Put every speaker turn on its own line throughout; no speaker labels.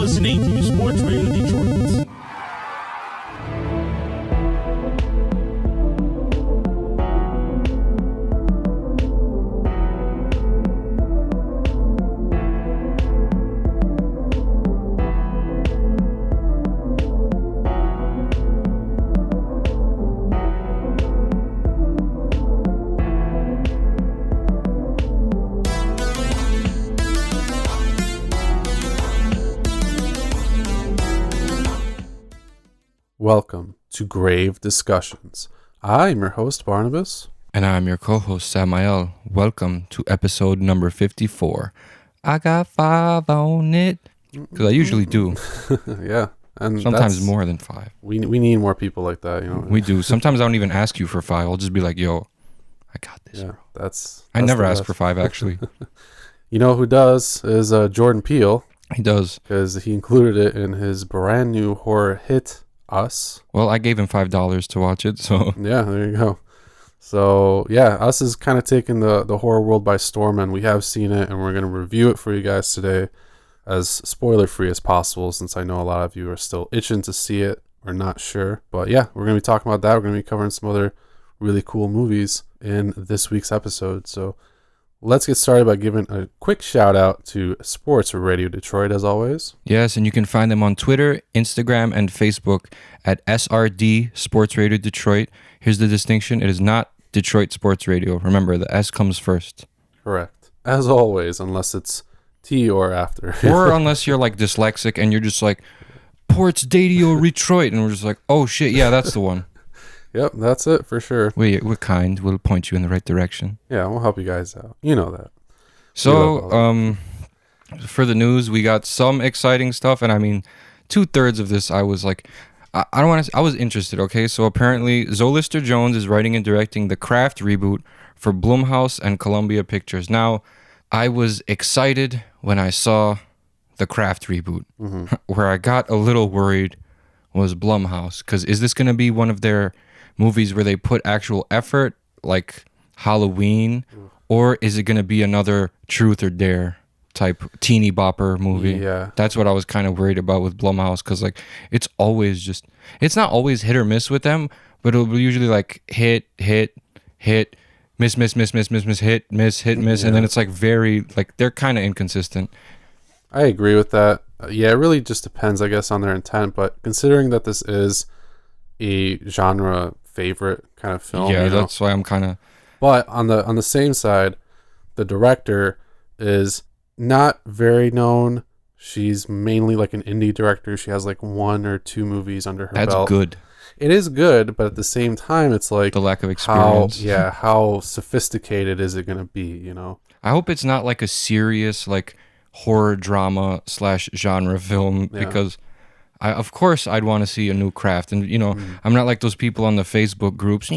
listening to Sports Radio Detroit.
Welcome to Grave Discussions. I'm your host, Barnabas.
And I'm your co-host, Samael. Welcome to episode number 54. I got 5 on it. Because I usually do.
Yeah. And
sometimes more than 5.
We need more people like that, you know.
We do. Sometimes I don't even ask you for 5. I'll just be like, yo, I got this, bro.
I
never ask for 5, actually.
You know who does is Jordan Peele.
He does.
Because he included it in his brand new horror hit, Us.
Well, I gave him $5 to watch it, so.
Yeah, there you go. So, yeah, Us is kind of taking the horror world by storm, and we have seen it, and we're going to review it for you guys today as spoiler-free as possible, since I know a lot of you are still itching to see it or not sure. But, yeah, we're going to be talking about that. We're going to be covering some other really cool movies in this week's episode. So, let's get started by giving a quick shout out to Sports Radio Detroit, as always.
Yes, and you can find them on Twitter, Instagram, and Facebook at SRD Sports Radio Detroit. Here's the distinction. It is not Detroit Sports Radio. Remember, the S comes first.
Correct. As always, unless it's T or after.
Or unless you're like dyslexic and you're just like, Ports Dadio Detroit. And we're just like, oh shit, yeah, that's the one.
Yep, that's it for sure.
We're kind. We'll point you in the right direction.
Yeah, we'll help you guys out. You know that.
So, for the news, we got some exciting stuff. And I mean, 2/3 of this, I was like, I was interested, okay? So apparently, Zoe Lister-Jones is writing and directing the Craft reboot for Blumhouse and Columbia Pictures. Now, I was excited when I saw the Craft reboot. Mm-hmm. Where I got a little worried was Blumhouse. Because is this going to be one of their movies where they put actual effort, like Halloween, or is it going to be another Truth or Dare type teeny bopper movie?
Yeah,
that's what I was kind of worried about with Blumhouse, because like it's not always hit or miss with them, but it'll be usually like hit, miss, hit, miss, and then it's like very like they're kind of inconsistent.
I agree with that. Yeah, it really just depends, I guess, on their intent. But considering that this is a genre favorite kind of film,
yeah, that's why I'm kind of.
But on the same side, the director is not very known. She's mainly like an indie director. She has like 1 or 2 movies under her belt.
That's good.
It is good, but at the same time, it's like
the lack of experience.
How sophisticated is it going to be? You know.
I hope it's not like a serious like horror drama / genre film, because of course I'd want to see a new Craft, and you know I'm not like those people on the Facebook groups.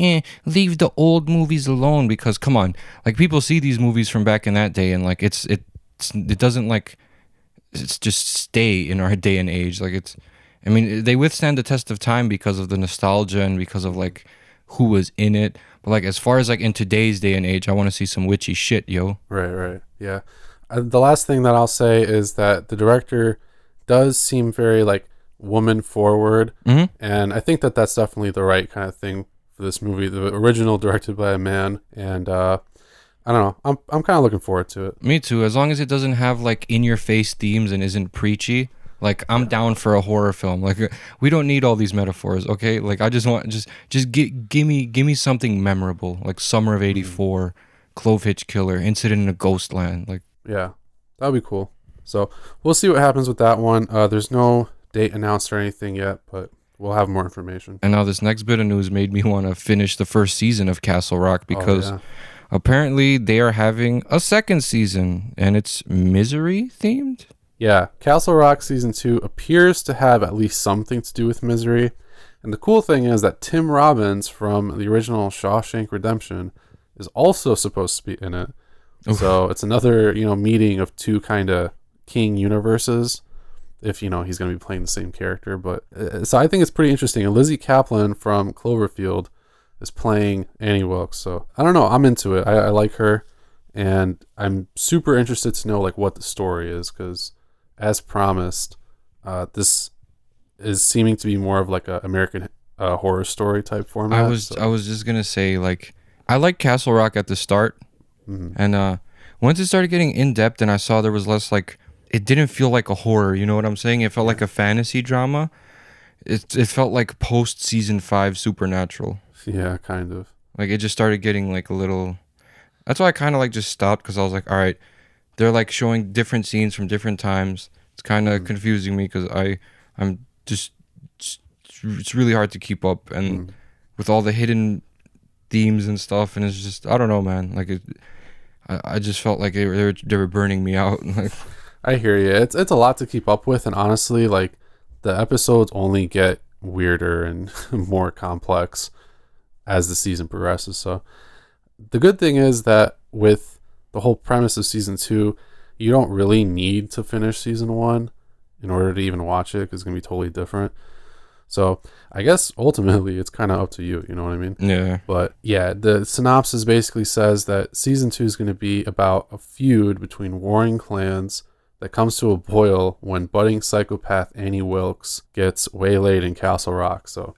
Leave the old movies alone, because come on, like people see these movies from back in that day, and like it doesn't like it's just stay in our day and age. Like I mean they withstand the test of time because of the nostalgia and because of like who was in it. But like as far as like in today's day and age, I want to see some witchy shit, yo.
Right, yeah. The last thing that I'll say is that the director does seem very like woman forward, and I think that that's definitely the right kind of thing for this movie. The original directed by a man, and I don't know. I'm kind of looking forward to it.
Me too. As long as it doesn't have like in your face themes and isn't preachy, like I'm down for a horror film. Like we don't need all these metaphors, okay? Like I just want give me something memorable, like Summer of '84, Clove Hitch Killer, Incident in a Ghostland, like.
Yeah, that'd be cool. So we'll see what happens with that one. There's no date announced or anything yet, but we'll have more information.
And now this next bit of news made me want to finish the first season of Castle Rock, because apparently they are having a second season, and it's misery themed.
Yeah, Castle Rock season 2 appears to have at least something to do with misery. And the cool thing is that Tim Robbins from the original Shawshank Redemption is also supposed to be in it. Oof. So it's another, meeting of 2 kind of king universes, if, he's going to be playing the same character. But so I think it's pretty interesting. And Lizzie Kaplan from Cloverfield is playing Annie Wilkes. So I don't know. I'm into it. I like her. And I'm super interested to know, what the story is. Because as promised, this is seeming to be more of like a American horror story type format.
I was just gonna say, like, I like Castle Rock at the start, and once it started getting in depth, and I saw there was less like, it didn't feel like a horror. You know what I'm saying? It felt like a fantasy drama. It felt like post season 5 Supernatural.
Yeah, kind of.
Like, it just started getting like a little. That's why I kind of like just stopped, because I was like, all right, they're like showing different scenes from different times. It's kind of confusing me, because I'm just it's really hard to keep up, and with all the hidden themes and stuff, and it's just, I don't know, man. Like, I just felt like they were burning me out. Like,
I hear you. It's a lot to keep up with, and honestly, like, the episodes only get weirder and more complex as the season progresses. So the good thing is that with the whole premise of season 2, you don't really need to finish season 1 in order to even watch it, because it's going to be totally different. So I guess ultimately it's kind of up to you, you know what I mean?
yeah.
But yeah, the synopsis basically says that season 2 is going to be about a feud between warring clans that comes to a boil when budding psychopath Annie Wilkes gets waylaid in Castle Rock. So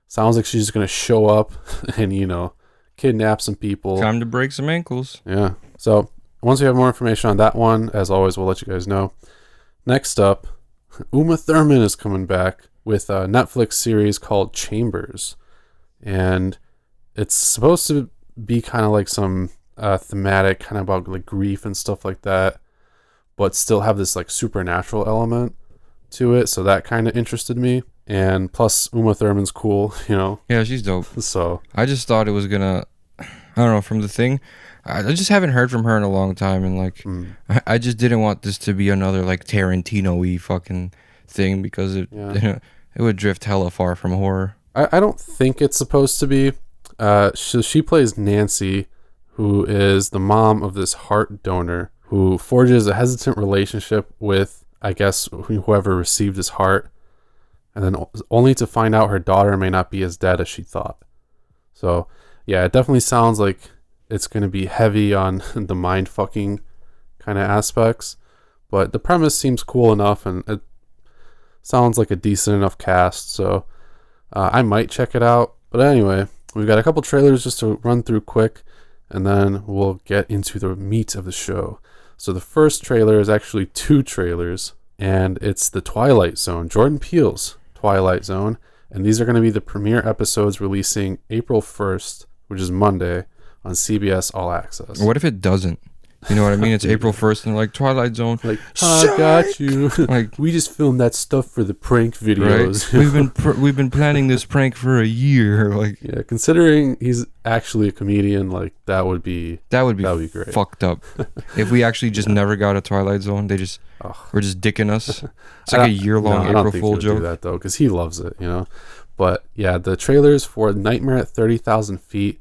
sounds like she's going to show up and, kidnap some people.
Time to break some ankles.
Yeah. So once we have more information on that one, as always, we'll let you guys know. Next up, Uma Thurman is coming back with a Netflix series called Chambers. And it's supposed to be kind of like some thematic, kind of about like grief and stuff like that, but still have this like supernatural element to it. So that kind of interested me. And plus Uma Thurman's cool,
Yeah, she's dope.
So
I just thought it was gonna, I don't know, from the thing, I just haven't heard from her in a long time, and like, I just didn't want this to be another like Tarantino-y fucking thing, because it would drift hella far from horror.
I don't think it's supposed to be. She plays Nancy, who is the mom of this heart donor who forges a hesitant relationship with, I guess, whoever received his heart, and then only to find out her daughter may not be as dead as she thought. So yeah, it definitely sounds like it's going to be heavy on the mind fucking kind of aspects, but the premise seems cool enough, and it sounds like a decent enough cast, so I might check it out. But anyway, we've got a couple trailers just to run through quick, and then we'll get into the meat of the show. So the first trailer is actually 2 trailers, and it's the Twilight Zone, Jordan Peele's Twilight Zone, and these are going to be the premiere episodes releasing April 1st, which is Monday, on CBS All Access.
What if it doesn't? You know what I mean? It's April 1st, and like, Twilight Zone.
Like, I got you.
Like,
we just filmed that stuff for the prank videos.
Right? We've been planning this prank for a year. Like,
yeah, considering he's actually a comedian, like, that would be great.
Fucked up. If we actually just never got a Twilight Zone, we're just dicking us. It's like a year-long April Fool joke.
Do that though, because he loves it, But yeah, the trailers for Nightmare at 30,000 Feet,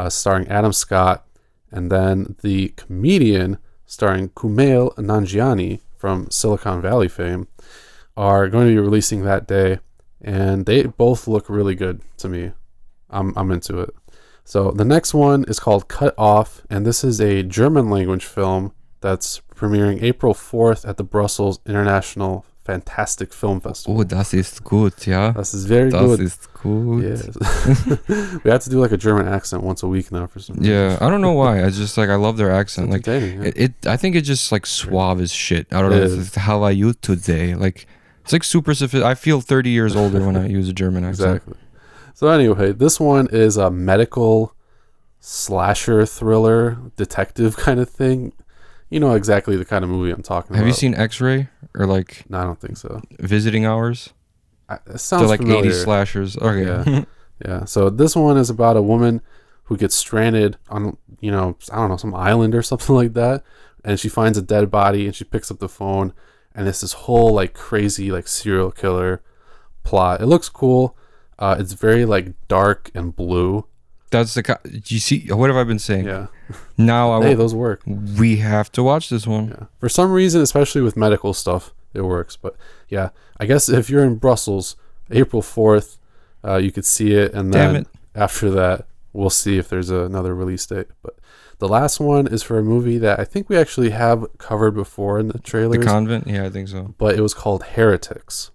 starring Adam Scott, and then the comedian starring Kumail Nanjiani from Silicon Valley fame, are going to be releasing that day, and they both look really good to me. I'm into it. So the next one is called Cut Off, and this is a German language film that's premiering April 4th at the Brussels International Fantastic Film Festival.
Oh, das ist gut, ja.
This is very good.
Das ist gut.
Yes. We have to do like a German accent once a week now for some reason.
Yeah, I don't know why. I just like, I love their accent. Like,
yeah.
I think it's just like suave as shit. I don't know. It's how are you today? Like, it's like super sophisticated. I feel 30 years older when I use a German accent.
Exactly. So anyway, this one is a medical slasher thriller detective kind of thing. You know exactly the kind of movie I'm talking about.
Have you seen X-Ray or like?
No, I don't think so.
Visiting Hours.
It sounds
They're like
familiar.
80s slashers. Okay.
Yeah. Yeah. So this one is about a woman who gets stranded on, I don't know, some island or something like that, and she finds a dead body, and she picks up the phone, and it's this whole like crazy like serial killer plot. It looks cool. It's very like dark and blue.
That's you see, what have I been saying?
Yeah.
Now
those work.
We have to watch this one.
Yeah. For some reason, especially with medical stuff, it works. But yeah, I guess if you're in Brussels, April 4th, you could see it, and then after that, we'll see if there's another release date. But the last one is for a movie that I think we actually have covered before in the trailers.
The Convent? Yeah, I think so.
But it was called Heretics.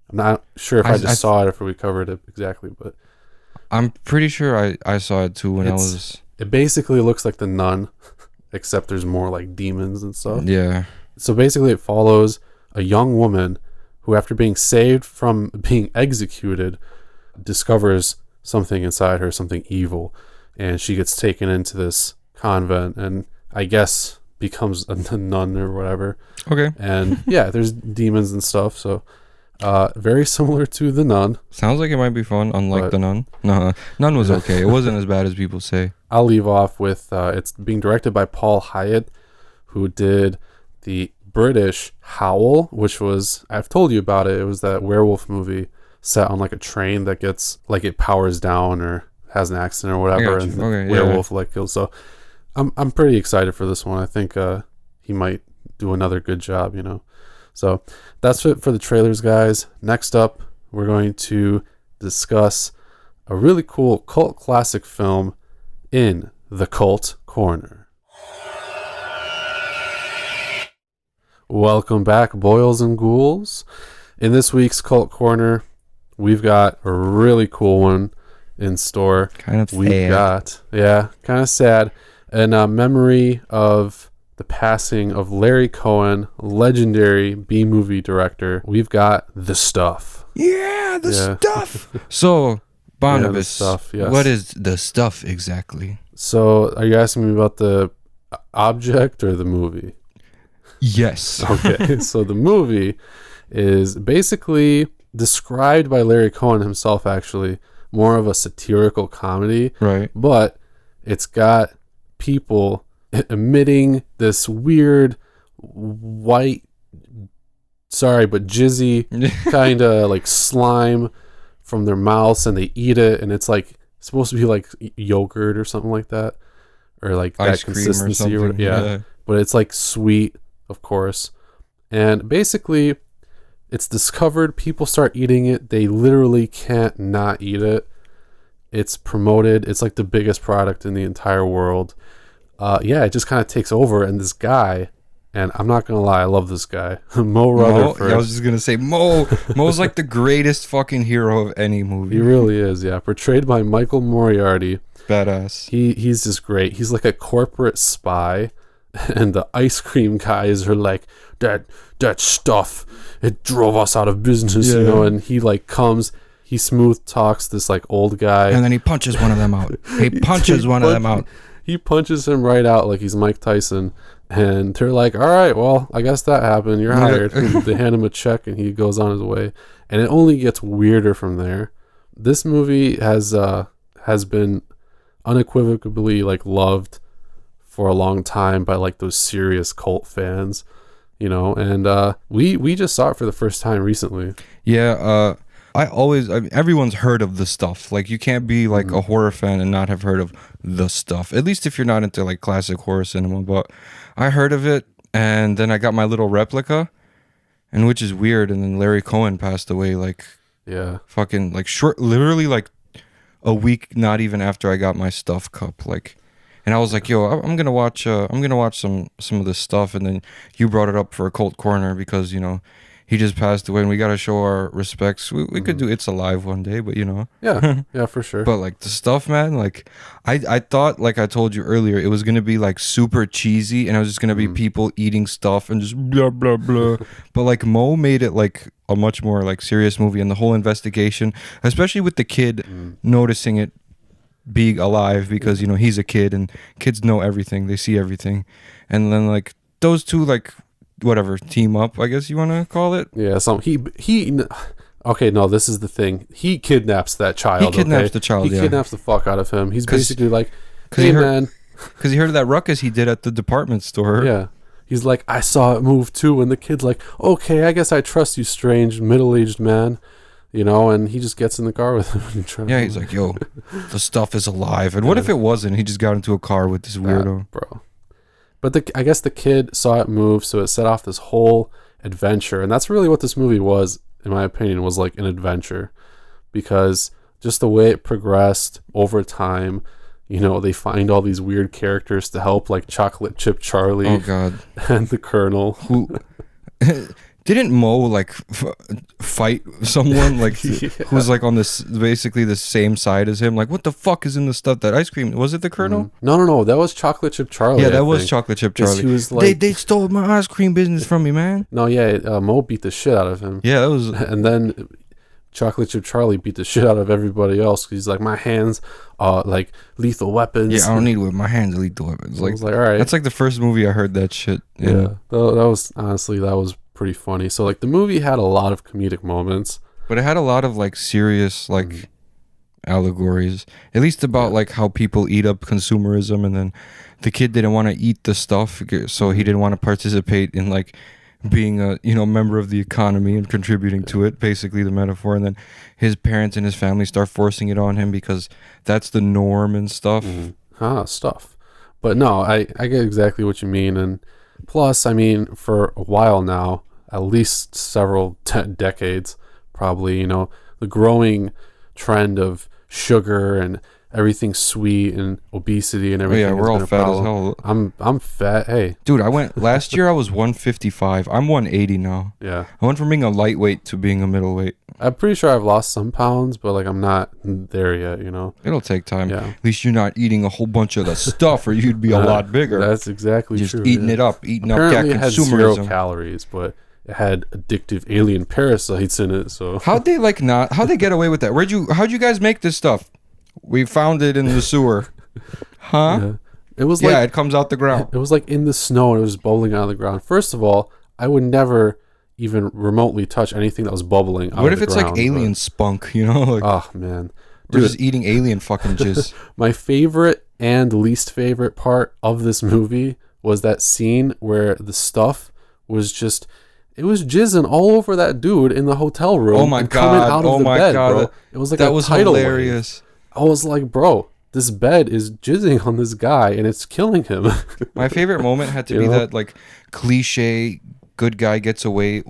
I'm not sure if I saw it or if we covered it exactly, but
I'm pretty sure I saw it too when I was...
It basically looks like The Nun, except there's more like demons and stuff.
Yeah.
So basically it follows a young woman who, after being saved from being executed, discovers something inside her, something evil, and she gets taken into this convent and I guess becomes a nun or whatever.
Okay.
And yeah, there's demons and stuff, so very similar to The Nun.
Sounds like it might be fun, unlike The Nun. No, Nun was okay. It wasn't as bad as people say.
I'll leave off with it's being directed by Paul Hyatt, who did the British Howl, which was, I've told you about it. It was that werewolf movie set on like a train that gets like it powers down or has an accident or whatever, and the werewolf like kills. So I'm pretty excited for this one. I think he might do another good job, you know. So that's it for the trailers, guys. Next up, we're going to discuss a really cool cult classic film in the Cult Corner. Welcome back, boils and ghouls. In this week's Cult Corner, we've got a really cool one in store.
Kind of sad.
Kind of sad. In memory of the passing of Larry Cohen, legendary B-movie director, we've got The Stuff.
Yeah, the stuff. So, Barnabas,
stuff, yes.
What is the stuff exactly?
So, are you asking me about the object or the movie?
Yes.
Okay, so the movie is basically described by Larry Cohen himself, actually, more of a satirical comedy.
Right.
But it's got people emitting this weird white, jizzy kind of like slime from their mouths, and they eat it, and it's like supposed to be like yogurt or something like that, or like
ice
that
cream
consistency
or something.
Yeah, but it's like sweet, of course. And basically it's discovered, people start eating it, they literally can't not eat it. It's promoted, it's like the biggest product in the entire world. It just kind of takes over, and this guy, and I'm not gonna lie, I love this guy, Mo Rutherford.
I was just gonna say Mo's like the greatest fucking hero of any movie.
He really is, yeah. Portrayed by Michael Moriarty.
Badass.
He's just great. He's like a corporate spy, and the ice cream guys are like, that stuff, it drove us out of business, you know. And he like comes, he smooth talks this like old guy,
and then he punches one of them out. He
punches him right out like he's Mike Tyson. And they're like, all right, well, I guess that happened, you're hired. They hand him a check and he goes on his way, and it only gets weirder from there. This movie has been unequivocally like loved for a long time by like those serious cult fans, you know. And we just saw it for the first time recently.
Everyone's heard of The Stuff. Like, you can't be like a horror fan and not have heard of The Stuff, at least if you're not into like classic horror cinema. But I heard of it, and then I got my little replica, and which is weird. And then Larry Cohen passed away fucking like literally like a week, not even after I got my stuff cup. Like, and I was like, yo, I'm gonna watch some of this stuff. And then you brought it up for a Cult Corner because, you know, he just passed away, and we got to show our respects. We could do It's Alive one day, but you know.
Yeah, for sure.
But like The Stuff, man, like I thought, like I told you earlier, it was going to be like super cheesy, and it was just going to be people eating stuff and just blah, blah, blah. But like Mo made it like a much more like serious movie, and the whole investigation, especially with the kid noticing it being alive, because, you know, he's a kid and kids know everything. They see everything. And then like those two, like, whatever, team up, I guess you want to call it.
Yeah, so he okay, no, this is the thing. He kidnaps that child.
He kidnaps the child,
He kidnaps the fuck out of him. He's basically like, hey, man.
Because he heard of that ruckus he did at the department store.
Yeah. He's like, I saw it move too. And the kid's like, okay, I guess I trust you, strange middle-aged man. You know, and he just gets in the car with him.
Yeah, he's like, yo, the stuff is alive. And what if it wasn't? He just got into a car with this weirdo.
Bro. But I guess the kid saw it move, so it set off this whole adventure. And that's really what this movie was, in my opinion, was like an adventure. Because just the way it progressed over time, they find all these weird characters to help, like Chocolate Chip Charlie.
Oh God.
And the Colonel.
Who didn't Mo like fight someone like who was like on this basically the same side as him? Like, what the fuck is in the stuff that ice cream? Was it the Colonel?
No, that was Chocolate Chip Charlie.
Yeah,
I
that was
think.
Chocolate Chip Charlie.
He was like,
they stole my ice cream business from me, man.
No, yeah, Mo beat the shit out of him.
Yeah, that was.
And then Chocolate Chip Charlie beat the shit out of everybody else. He's like, my hands are like lethal weapons.
Yeah, I don't need with my hands lethal weapons.
I was like, all right.
That's like the first movie I heard that shit.
Yeah, that was honestly, that was pretty funny. So like the movie had a lot of comedic moments,
but it had a lot of like serious like allegories, at least about like how people eat up consumerism, and then the kid didn't want to eat the stuff, so he didn't want to participate in like being a member of the economy and contributing to it, basically the metaphor. And then his parents and his family start forcing it on him because that's the norm and stuff.
Stuff. But no, I get exactly what you mean. And plus, I mean, for a while now, at least several decades probably, the growing trend of sugar and everything sweet and obesity and everything.
Yeah, we're all fat as hell.
I'm fat. Hey,
dude, I went last year. I was 155. I'm 180 now.
Yeah,
I went from being a lightweight to being a middleweight.
I'm pretty sure I've lost some pounds, but like I'm not there yet.
It'll take time.
Yeah.
At least you're not eating a whole bunch of the stuff, or you'd be a lot bigger.
That's exactly
just
true.
Eating it up, eating
Apparently
up that
it had 0
consumerism.
calories, but it had addictive alien parasites in it. So
how'd they get away with that? How'd you guys make this stuff? We found it in the sewer. Huh?
Yeah. It was like,
it comes out the ground.
It was like in the snow and it was bubbling out of the ground. First of all, I would never even remotely touch anything that was bubbling out
What
of the
if it's
ground,
like alien spunk, Like,
oh man.
We're just eating alien fucking jizz.
My favorite and least favorite part of this movie was that scene where the stuff was just, it was jizzing all over that dude in the hotel room.
Oh my God. Oh my God.
Bro. It was like
that
a
was
tidal
hilarious.
Wave. I was like, bro, this bed is jizzing on this guy and it's killing him.
My favorite moment had to be that like cliche good guy gets away.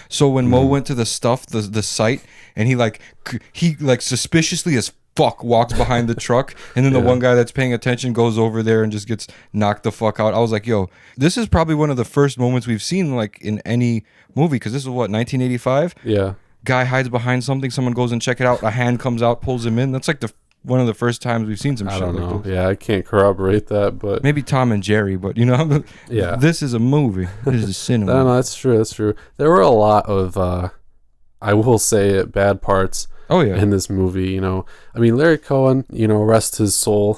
So when Mo went to the stuff, the site, and he suspiciously as fuck walks behind the truck, and then the one guy that's paying attention goes over there and just gets knocked the fuck out. I was like, yo, this is probably one of the first moments we've seen like in any movie, because this is what, 1985?
Yeah.
Guy hides behind something, someone goes and check it out, a hand comes out, pulls him in. That's like one of the first times we've seen some shit
like
like this.
Yeah, I can't corroborate that, but
maybe Tom and Jerry, but
yeah,
this is a movie. This is cinema.
No, that's true. There were a lot of I will say it, bad parts in this movie. I mean, Larry Cohen, rest his soul,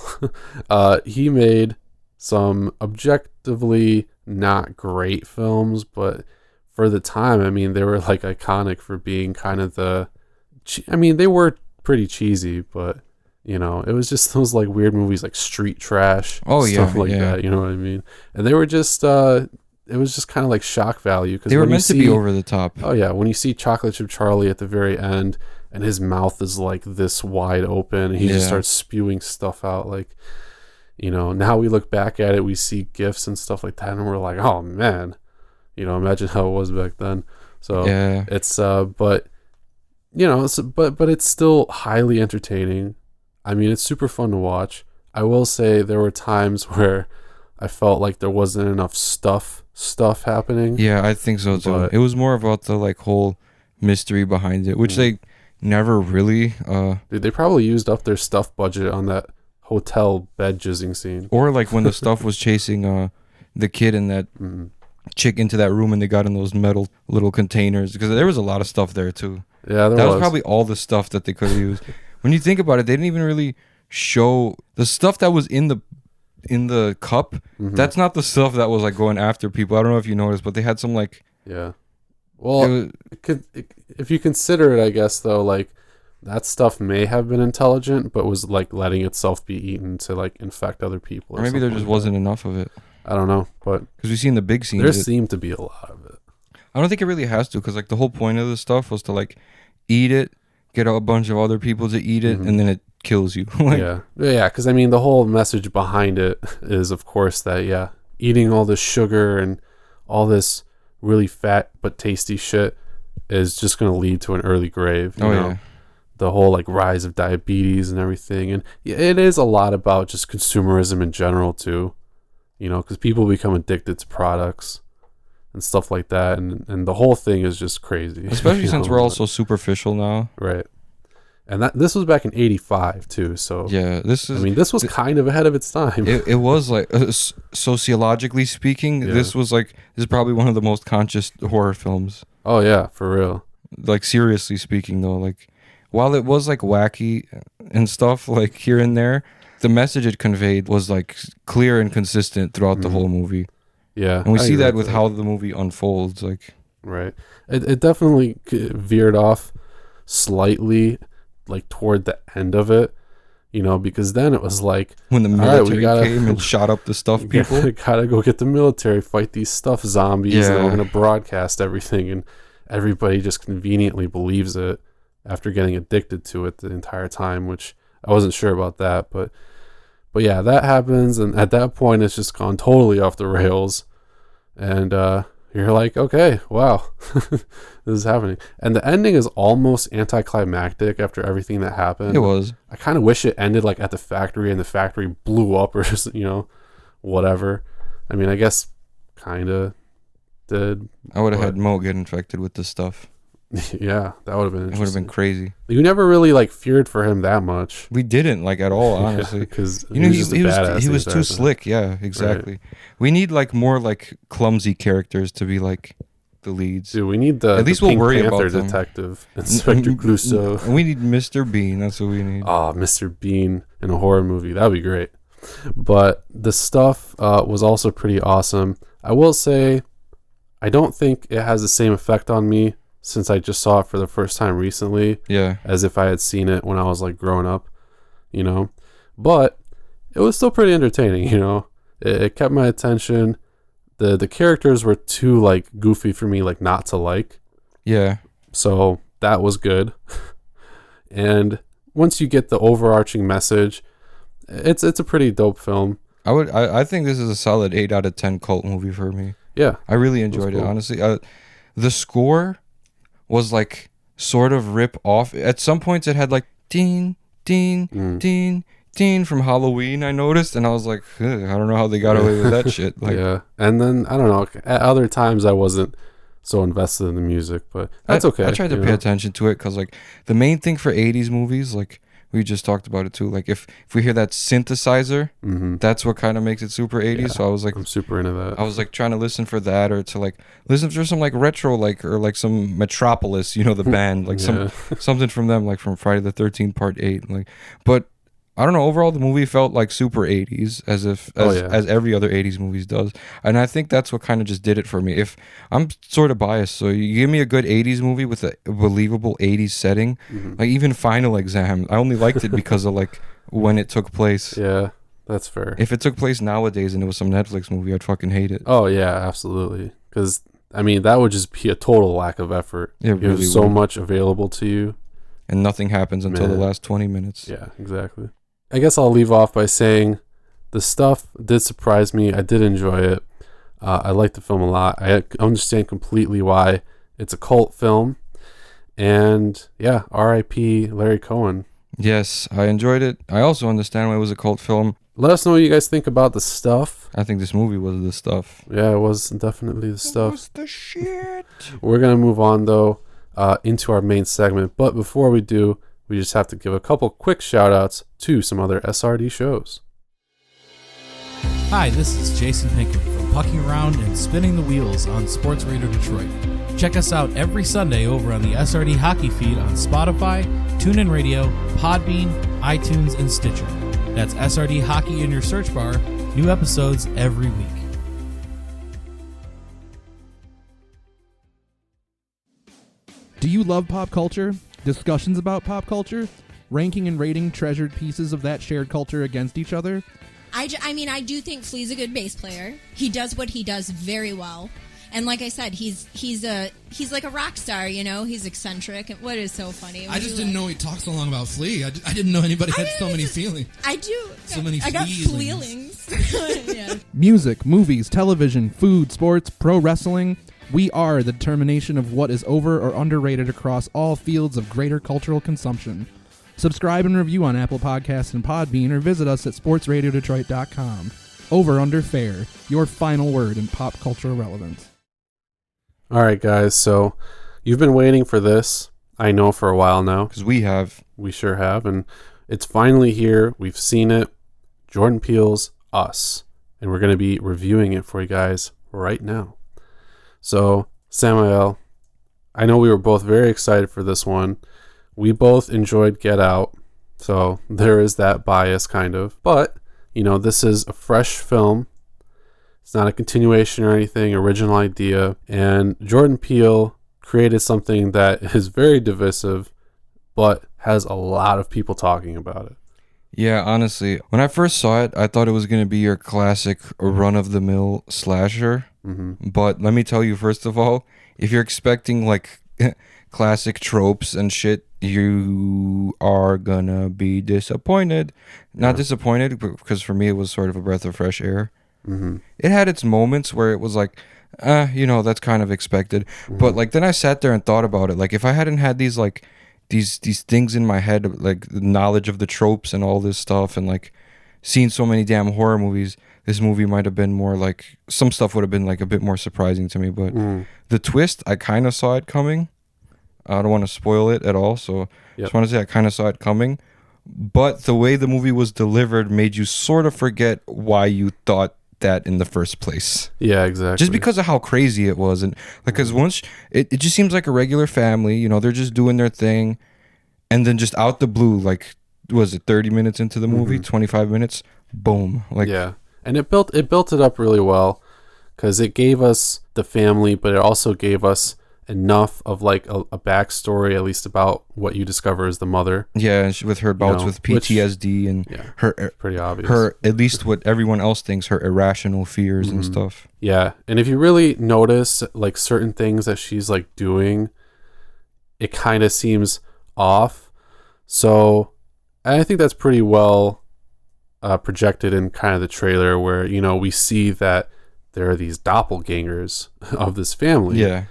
he made some objectively not great films, but for the time, I mean, they were like iconic for being kind of they were pretty cheesy, but it was just those like weird movies like Street Trash, stuff like that. You know what I mean? And they were just it was just kind of like shock value, because
they were meant to be over the top.
Oh yeah, when you see Chocolate Chip Charlie at the very end and his mouth is like this wide open and he just starts spewing stuff out, like now we look back at it, we see gifs and stuff like that, and we're like, oh man, imagine how it was back then. So it's but but it's still highly entertaining. I mean, it's super fun to watch. I will say there were times where I felt like there wasn't enough stuff happening.
Yeah, I think so too.
But
it was more about the like whole mystery behind it, which they never really
dude, they probably used up their stuff budget on that hotel bed jizzing scene.
Or like when the stuff was chasing the kid and that chick into that room, and they got in those metal little containers, because there was a lot of stuff there too.
Yeah,
that was probably all the stuff that they could have used. When you think about it, they didn't even really show the stuff that was in the cup. That's not the stuff that was like going after people. I don't know if you noticed, but they had some like
well, if you consider it, I guess though, like that stuff may have been intelligent, but was like letting itself be eaten to like infect other people.
Or maybe there just wasn't enough of it.
I don't know, but
because we see in the big scenes,
there seemed to be a lot of it.
I don't think it really has to, because like the whole point of this stuff was to like eat it, get a bunch of other people to eat it, and then it kills you.
Yeah, because I mean the whole message behind it is, of course, that eating all this sugar and all this really fat but tasty shit is just going to lead to an early grave. You know? the whole like rise of diabetes and everything. And it is a lot about just consumerism in general too, you know, because people become addicted to products and stuff like that, and the whole thing is just crazy.
Especially since we're all so superficial now.
Right. And this was back in 85 too, so
yeah, this
was kind of ahead of its time.
It was like sociologically speaking, this is probably one of the most conscious horror films.
Oh yeah, for real.
Like seriously speaking though, like while it was like wacky and stuff like here and there, the message it conveyed was like clear and consistent throughout the whole movie.
Yeah.
And we see that with how the movie unfolds, like
right. It definitely veered off slightly like toward the end of it, you know, because then it was like
when the military came and shot up the stuff people.
We gotta go get the military, fight these stuff zombies, and we're gonna broadcast everything, and everybody just conveniently believes it after getting addicted to it the entire time, which I wasn't sure about that, but yeah, that happens, and at that point it's just gone totally off the rails, and you're like, okay, wow, this is happening. And the ending is almost anticlimactic after everything that happened.
It was.
I kind of wish it ended like at the factory and the factory blew up or just, you know, whatever. I mean, I guess kind of did.
I would have had Mo get infected with this stuff.
Yeah, that would have been interesting.
It would have been crazy.
You never really like feared for him that much.
We didn't like at all, honestly.
Because
you know, he was too slick. Yeah, exactly. Right. We need like more like clumsy characters to be like the leads.
Dude, we need at least
we'll worry
Panther
about them.
Detective, Inspector Clouseau.
We need Mr. Bean. That's what we need.
Oh, Mr. Bean in a horror movie. That'd be great. But the stuff was also pretty awesome. I will say, I don't think it has the same effect on me since I just saw it for the first time recently.
Yeah.
As if I had seen it when I was like growing up, you know. But it was still pretty entertaining, you know. It kept my attention. The characters were too like goofy for me like not to like.
Yeah.
So that was good. And once you get the overarching message, it's a pretty dope film.
I think this is a solid 8 out of 10 cult movie for me.
Yeah.
I really enjoyed it, honestly. The score was like sort of rip off. At some points it had like ding, ding, ding, ding from Halloween, I noticed, and I was like, I don't know how they got away with that shit. Like,
yeah. And then I don't know, at other times I wasn't so invested in the music, but that's okay.
I tried to pay attention to it because like the main thing for 80s movies, like we just talked about it too, like if we hear that synthesizer, that's what kind of makes it super 80s. Yeah, so I was like,
I'm super into that.
I was like trying to listen for that, or to like listen for some like retro, like, or like some Metropolis, you know, the band, like something from them, like from Friday the 13th Part 8, like. But I don't know, overall the movie felt like super 80s, as every other 80s movies does, and I think that's what kind of just did it for me. If I'm sort of biased, so you give me a good 80s movie with a believable 80s setting, like even Final Exam, I only liked it because of like when it took place.
Yeah, that's fair.
If it took place nowadays and it was some Netflix movie, I'd fucking hate it.
Oh yeah, absolutely, because I mean that would just be a total lack of effort.
It really
There's so much available to you,
and nothing happens until the last 20 minutes.
Yeah, exactly. I guess I'll leave off by saying the stuff did surprise me. I did enjoy it. I liked the film a lot. I understand completely why it's a cult film. And yeah, R.I.P. Larry Cohen.
Yes, I enjoyed it. I also understand why it was a cult film.
Let us know what you guys think about the stuff.
I think this movie was the stuff.
Yeah, it was definitely the stuff. It
was the shit.
We're going to move on, though, into our main segment. But before we do, we just have to give a couple quick shout-outs to some other SRD shows.
Hi, this is Jason Pinkman from Pucking Around and Spinning the Wheels on Sports Radio Detroit. Check us out every Sunday over on the SRD Hockey feed on Spotify, TuneIn Radio, Podbean, iTunes, and Stitcher. That's SRD Hockey in your search bar. New episodes every week.
Do you love pop culture? Discussions about pop culture? Ranking and rating treasured pieces of that shared culture against each other?
I mean, I do think Flea's a good bass player. He does what he does very well. And like I said, he's like a rock star, you know? He's eccentric. And what is so funny?
I just didn't know he talked so long about Flea. I didn't know anybody had so many feelings.
I do.
So many
I got
feelings.
feelings. Yeah.
Music, movies, television, food, sports, pro wrestling. We are the determination of what is over or underrated across all fields of greater cultural consumption. Subscribe and review on Apple Podcasts and Podbean, or visit us at sportsradiodetroit.com. Over Under Fair, your final word in pop cultural relevance.
All right, guys. So you've been waiting for this, I know, for a while now.
Because we have.
We sure have. And it's finally here. We've seen it. Jordan Peele's Us. And we're going to be reviewing it for you guys right now. So, Samael, I know we were both very excited for this one. We both enjoyed Get Out. So there is that bias, kind of. But, you know, this is a fresh film. It's not a continuation or anything, original idea. And Jordan Peele created something that is very divisive, but has a lot of people talking about it.
Yeah, honestly, when I first saw it, I thought it was going to be your classic run-of-the-mill slasher.
Mm-hmm.
But let me tell you, first of all, if you're expecting, like, classic tropes and shit, you are gonna be disappointed. Not disappointed, because for me, it was sort of a breath of fresh air.
Mm-hmm.
It had its moments where it was like, you know, that's kind of expected.
Mm-hmm.
But, like, then I sat there and thought about it. Like, if I hadn't had these, like, these things in my head, like the knowledge of the tropes and all this stuff, and like seen so many damn horror movies, this movie might have been more like, some stuff would have been like a bit more surprising to me. But the twist, I kind of saw it coming. I don't want to spoil it at all, so just want to say I kind of saw it coming. But the way the movie was delivered made you sort of forget why you thought that in the first place.
Yeah, exactly.
Just because of how crazy it was. And like, because once it just seems like a regular family, you know, they're just doing their thing, and then just out the blue, like, was it 30 minutes into the movie, 25 minutes, boom. Like,
yeah, and it built it up really well, because it gave us the family, but it also gave us enough of like a backstory, at least about what you discover as the mother.
Yeah, and with her bouts,
know,
with PTSD, and her
pretty obvious.
Her, at least what everyone else thinks, her irrational fears and stuff.
Yeah, and if you really notice like certain things that she's like doing, it kind of seems off. So I think that's pretty well projected in kind of the trailer, where, you know, we see that there are these doppelgangers of this family.
Yeah.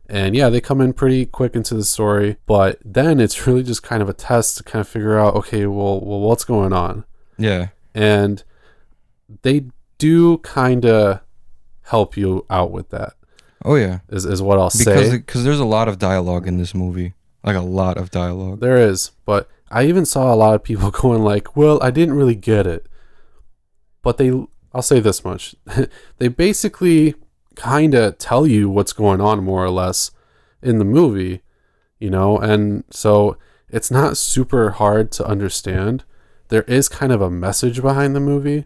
And yeah, they come in pretty quick into the story, but then it's really just kind of a test to kind of figure out, okay, well, what's going on?
Yeah.
And they do kind of help you out with that.
Oh, yeah.
Is what I'll say.
Because there's a lot of dialogue in this movie. Like, a lot of dialogue.
There is. But I even saw a lot of people going like, well, I didn't really get it. But I'll say this much. They basically kind of tell you what's going on more or less in the movie, you know, and so it's not super hard to understand. There is kind of a message behind the movie,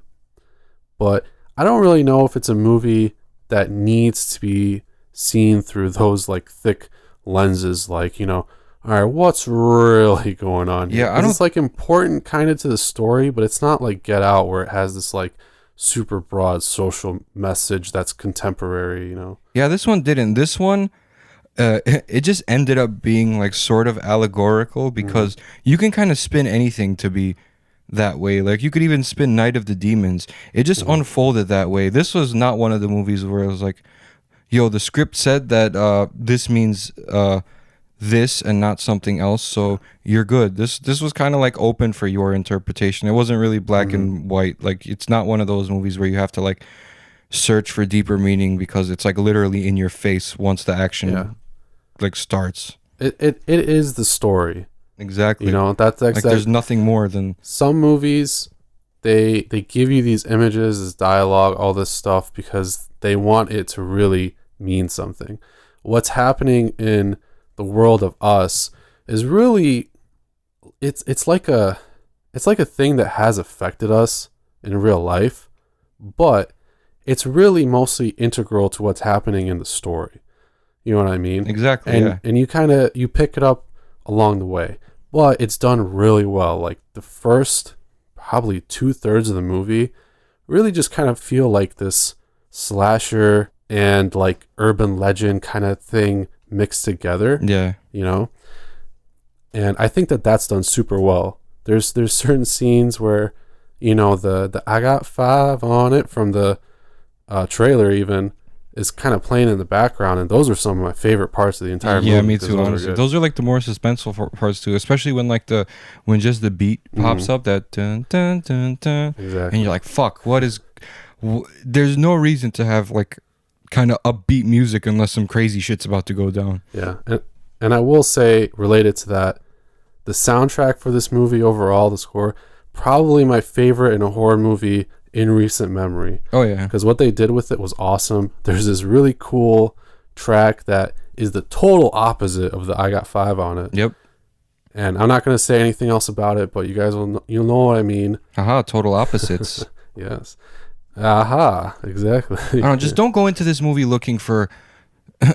but I don't really know if it's a movie that needs to be seen through those like thick lenses, like, you know, all right, what's really going on here?
Yeah,
it's like important kind of to the story, but it's not like Get Out, where it has this like super broad social message that's contemporary, you know.
Yeah, this one didn't. This one, it just ended up being like sort of allegorical, because you can kind of spin anything to be that way. Like, you could even spin Night of the Demons. It just unfolded that way. This was not one of the movies where it was like, yo, the script said that this means this and not something else, so you're good. This was kind of like open for your interpretation. It wasn't really black and white. Like, it's not one of those movies where you have to like search for deeper meaning, because it's like literally in your face once the action like starts.
It is the story.
Exactly.
You know, that's
like, there's nothing more than
some movies. They give you these images, this dialogue, all this stuff, because they want it to really mean something. What's happening in the world of Us is really, it's like a thing that has affected us in real life, but it's really mostly integral to what's happening in the story. You know what I mean?
Exactly.
And you pick it up along the way, but it's done really well. Like, the first probably 2/3 of the movie really just kind of feel like this slasher and like urban legend kind of thing mixed together.
Yeah.
You know? And I think that that's done super well. There's certain scenes where, you know, the I got 5 on it from the trailer even is kind of playing in the background, and those are some of my favorite parts of the entire movie.
Yeah, me
'cause
too.
those are
Honestly,
good.
those are like the more suspenseful parts too, especially when when just the beat pops up, that dun dun dun dun,
Exactly.
and you're like, "Fuck, what is?" There's no reason to have like kind of upbeat music unless some crazy shit's about to go down.
Yeah, and I will say, related to that, the soundtrack for this movie overall, the score, probably my favorite in a horror movie in recent memory.
Oh yeah,
Because what they did with it was awesome. There's this really cool track that is the total opposite of the I Got Five on it.
yep.
And I'm not going to say anything else about it, but you guys will you'll know what I mean.
Haha, total opposites.
Yes. Aha, exactly.
I don't know, just don't go into this movie looking for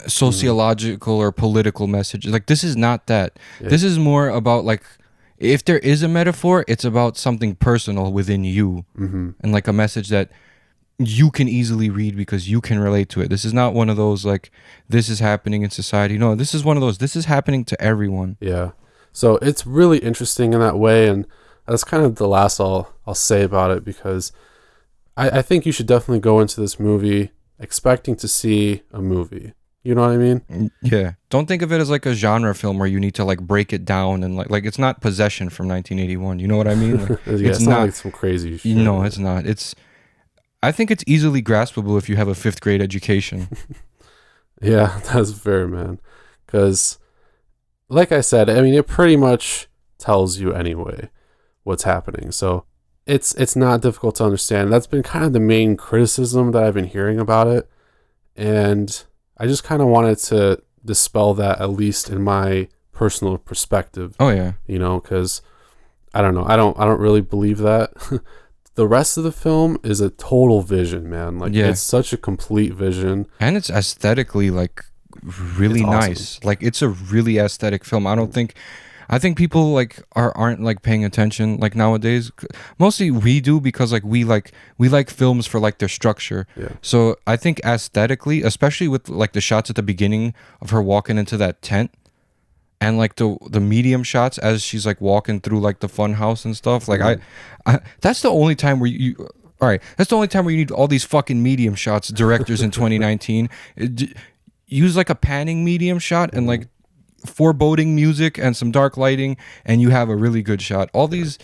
sociological or political message. Like, this is not that.
Yeah.
This is more about, like, if there is a metaphor, it's about something personal within you, and like a message that you can easily read because you can relate to it. This is not one of those like, this is happening in society. No, this is one of those, this is happening to everyone.
Yeah. So it's really interesting in that way, and that's kind of the last I'll say about it, because I think you should definitely go into this movie expecting to see a movie. You know what I mean?
Yeah. Don't think of it as like a genre film where you need to like break it down and like it's not Possession from 1981. You know what I mean? Like,
Yeah, it's not like some crazy shit.
No, it's not. I think it's easily graspable if you have a 5th grade education.
Yeah, that's fair, man. Because, like I said, I mean, it pretty much tells you anyway what's happening. So it's not difficult to understand. That's been kind of the main criticism that I've been hearing about it. And I just kind of wanted to dispel that, at least in my personal perspective.
Oh yeah.
You know, because I don't know. I don't really believe that. The rest of the film is a total vision, man. Like,
Yeah.
it's such a complete vision.
And it's aesthetically like really
It's awesome.
nice. Like, it's a really aesthetic film. I think people like aren't like paying attention like nowadays. Mostly we do, because like we like films for like their structure.
Yeah.
So I think aesthetically, especially with like the shots at the beginning of her walking into that tent, and like the medium shots as she's like walking through like the fun house and stuff. Like I that's the only time where you all right. That's the only time where you need all these fucking medium shots, directors in 2019. Use like a panning medium shot and like foreboding music and some dark lighting, and you have a really good shot. All these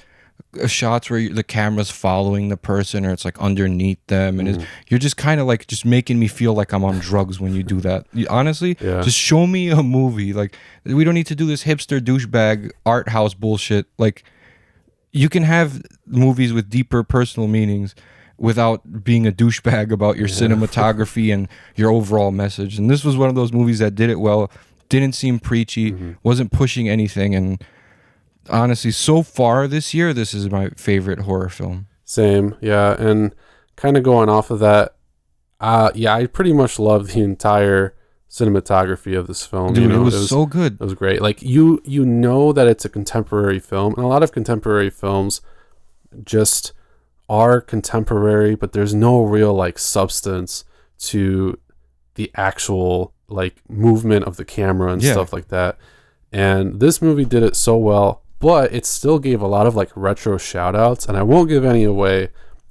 shots where the camera's following the person, or it's like underneath them, and you're just kind of like just making me feel like I'm on drugs when you do that. Honestly,
Yeah.
just show me a movie. Like, we don't need to do this hipster douchebag art house bullshit. Like, you can have movies with deeper personal meanings without being a douchebag about your cinematography and your overall message. And this was one of those movies that did it well. Didn't seem preachy, wasn't pushing anything, and honestly, so far this year, this is my favorite horror film.
Same, yeah. And kind of going off of that, yeah, I pretty much love the entire cinematography of this film.
Dude,
You know,
it was so good.
It was great. Like, you know that it's a contemporary film, and a lot of contemporary films just are contemporary, but there's no real like substance to the actual like movement of the camera and stuff like that. And this movie did it so well, but it still gave a lot of like retro shout outs, and I won't give any away,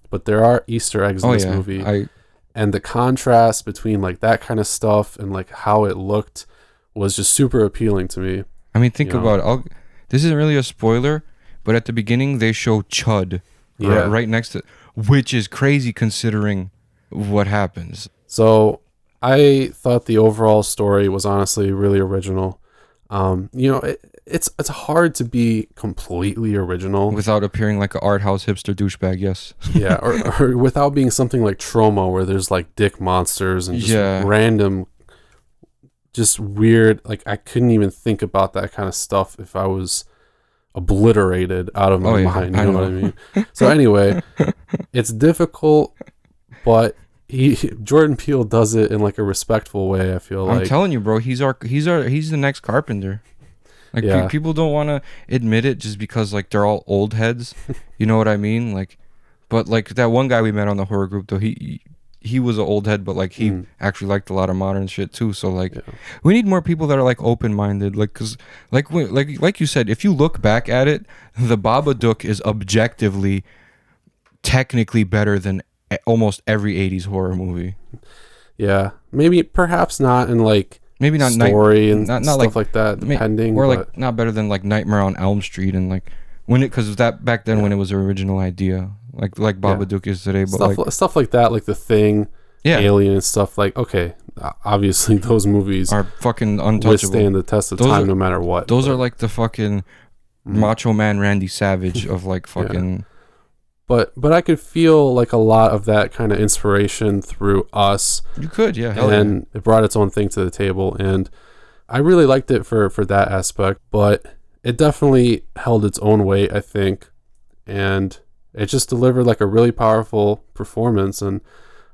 but there are Easter eggs in this movie. And the contrast between like that kind of stuff and like how it looked was just super appealing to me.
I mean, think about it. This isn't really a spoiler, but at the beginning they show Chud right next to, which is crazy considering what happens.
So I thought the overall story was honestly really original. You know, it's hard to be completely original
Without appearing like an art house hipster douchebag, yes.
yeah, or without being something like Trauma, where there's like dick monsters and just random, just weird. Like, I couldn't even think about that kind of stuff if I was obliterated out of my mind. You know what I mean? So anyway, it's difficult, but Jordan Peele does it in like a respectful way. I feel like,
I'm telling you, bro, he's the next Carpenter. Like, people don't want to admit it just because like they're all old heads. You know what I mean? Like, but like that one guy we met on the horror group, though, he was an old head, but like he actually liked a lot of modern shit too. So like, we need more people that are like open-minded. Like, cause like you said, if you look back at it, The Babadook is objectively, technically better than almost every 80s horror movie.
Yeah, maybe perhaps not in like
maybe not
story and
not
stuff
like
that, depending.
Or
but,
like not better than like Nightmare on Elm Street and like when it because that back then when it was the original idea, like Babadook is today, but
stuff like that, like The Thing, Alien and stuff. Like okay, obviously those movies
are fucking untouchable,
withstand the test of time no matter what.
Those are like the fucking Macho Man Randy Savage of like fucking.
Yeah. But I could feel like a lot of that kind of inspiration through Us.
You could, yeah.
And it brought its own thing to the table, and I really liked it for that aspect. But it definitely held its own weight, I think, and it just delivered like a really powerful performance. And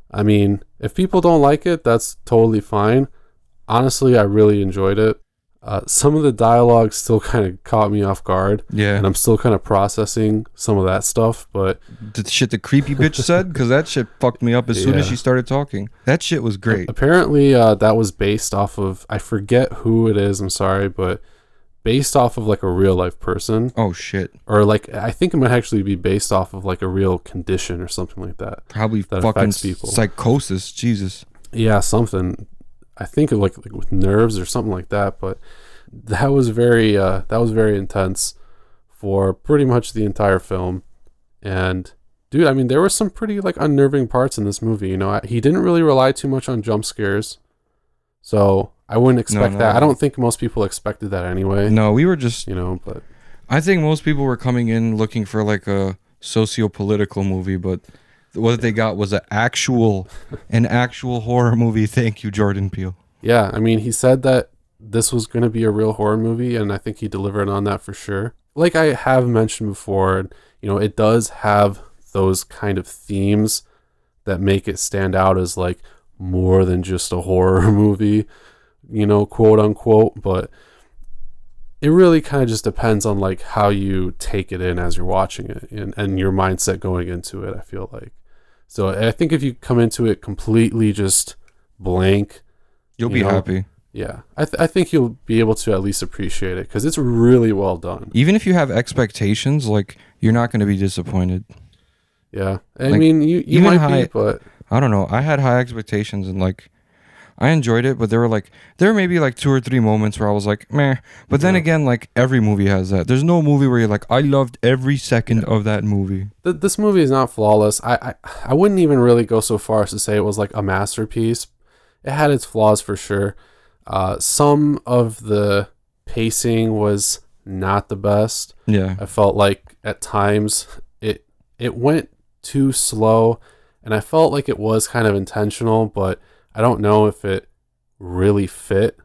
I mean, if people don't like it, that's totally fine. Honestly, I really enjoyed it. Some of the dialogue still kind of caught me off guard.
Yeah.
And I'm still kind of processing some of that stuff, but...
The shit the creepy bitch said? Because that shit fucked me up as soon as she started talking. That shit was great.
Apparently, that was based off of... I forget who it is, I'm sorry, but based off of like a real life person.
Oh, shit.
Or like, I think it might actually be based off of like a real condition or something like that.
Probably
that
fucking
people.
Psychosis. Jesus.
Yeah, something... I think like with nerves or something like that, but that was very intense for pretty much the entire film. And dude, I mean, there were some pretty like unnerving parts in this movie. You know, he didn't really rely too much on jump scares, so I wouldn't expect that. I don't think most people expected that anyway.
No, we were just
but
I think most people were coming in looking for like a socio-political movie, but what they got was an actual horror movie. Thank you, Jordan Peele.
Yeah, I mean, he said that this was going to be a real horror movie, and I think he delivered on that for sure. Like I have mentioned before, you know, it does have those kind of themes that make it stand out as like more than just a horror movie, you know, quote unquote, but it really kind of just depends on like how you take it in as you're watching it and your mindset going into it, I feel like. So I think if you come into it completely just blank,
you'll be happy.
Yeah, I think you'll be able to at least appreciate it because it's really well done.
Even if you have expectations, like you're not going to be disappointed.
Yeah, I mean you might be, but
I don't know. I had high expectations and like I enjoyed it, but there were maybe like 2 or 3 moments where I was like, meh. But then again, like every movie has that. There's no movie where you're like, I loved every second of that movie.
This movie is not flawless. I wouldn't even really go so far as to say it was like a masterpiece. It had its flaws for sure. Some of the pacing was not the best.
Yeah.
I felt like at times it went too slow, and I felt like it was kind of intentional, but I don't know if it really fit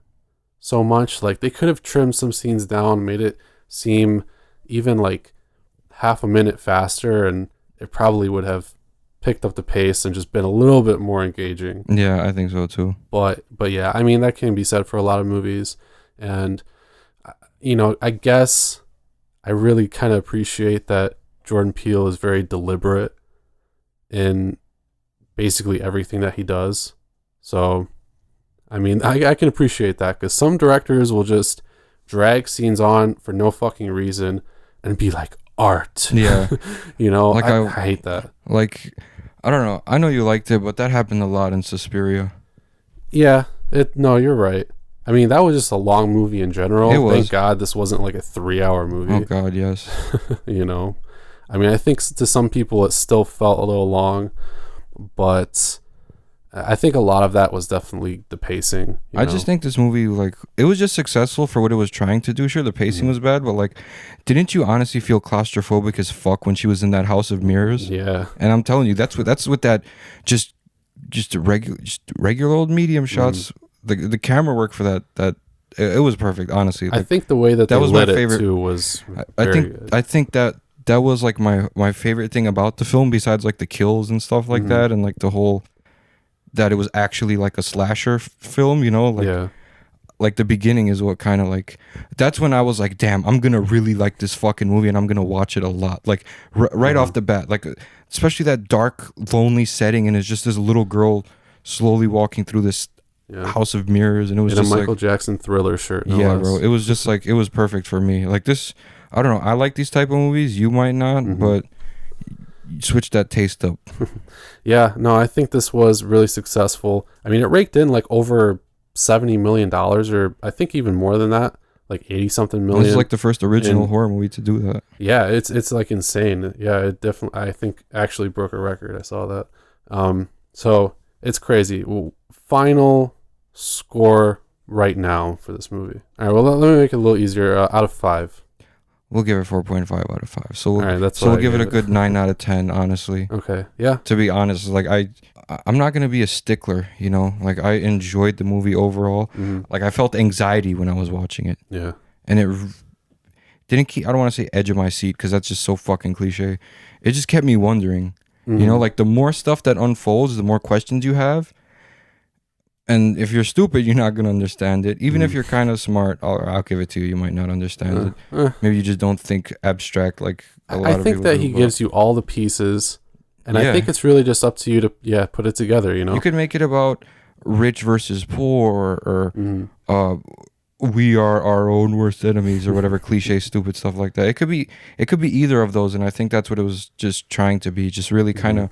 so much. Like they could have trimmed some scenes down, made it seem even like half a minute faster, and it probably would have picked up the pace and just been a little bit more engaging.
Yeah, I think so too.
But yeah, I mean that can be said for a lot of movies, and you know, I guess I really kind of appreciate that Jordan Peele is very deliberate in basically everything that he does. So, I mean, I can appreciate that because some directors will just drag scenes on for no fucking reason and be like art.
Yeah.
You know,
like
I hate that.
Like, I don't know. I know you liked it, but that happened a lot in Suspiria.
Yeah. No, you're right. I mean, that was just a long movie in general.
It was.
Thank God this wasn't like a 3-hour movie.
Oh, God, yes.
You know, I mean, I think to some people it still felt a little long, but I think a lot of that was definitely the pacing.
I just think this movie, like, it was just successful for what it was trying to do. Sure, the pacing was bad, but, like, didn't you honestly feel claustrophobic as fuck when she was in that house of mirrors?
Yeah.
And I'm telling you, that's what that just regular old medium shots. The camera work for that it was perfect. Honestly,
like, I think the way that was lit my favorite, it too was good.
I think that was like my favorite thing about the film, besides like the kills and stuff like that, and like the whole that it was actually like a slasher film. You know, like like the beginning is what kind of like that's when I was like, damn, I'm gonna really like this fucking movie and I'm gonna watch it a lot. Like right off the bat, like especially that dark, lonely setting, and it's just this little girl slowly walking through this house of mirrors, and it was
in
just
a Michael
like,
Jackson Thriller shirt. No
yeah,
less.
bro. It was just like it was perfect for me. Like this, I don't know. I like these type of movies. You might not, but switch that taste up.
Yeah, no, I think this was really successful. I mean, it raked in like over $70 million, or I think even more than that, like 80 something million.
This is like the first original
And-
horror movie to do that.
Yeah, it's like insane. Yeah, it definitely, I think, actually broke a record. I saw that. So it's crazy. Final score right now for this movie. All right, well, let me make it a little easier. Out of 5.
We'll give it 4.5 out of 5. So we'll,
All right, that's
so
what
we'll
I
give it a
gave
good 9 out of 10, honestly.
Okay, yeah.
To be honest, like I'm not gonna be a stickler, you know. Like I enjoyed the movie overall.
Mhm.
Like I felt anxiety when I was watching it,
Yeah.
and it didn't keep. I don't want to say edge of my seat because that's just so fucking cliche. It just kept me wondering. You know,
Mhm.
like the more stuff that unfolds, the more questions you have. And if you're stupid, you're not gonna understand it. Even if you're kind of smart, I'll give it to you. You might not understand it. Maybe you just don't think abstract like a lot
I
of
think
people
that
do,
he
but
gives you all the pieces, and I
Yeah.
think it's really just up to you to put it together. You know.
You could make it about rich versus poor, or
Mhm.
we are our own worst enemies, or whatever cliche stupid stuff like that. It could be either of those, and I think that's what it was just trying to be, just really kind of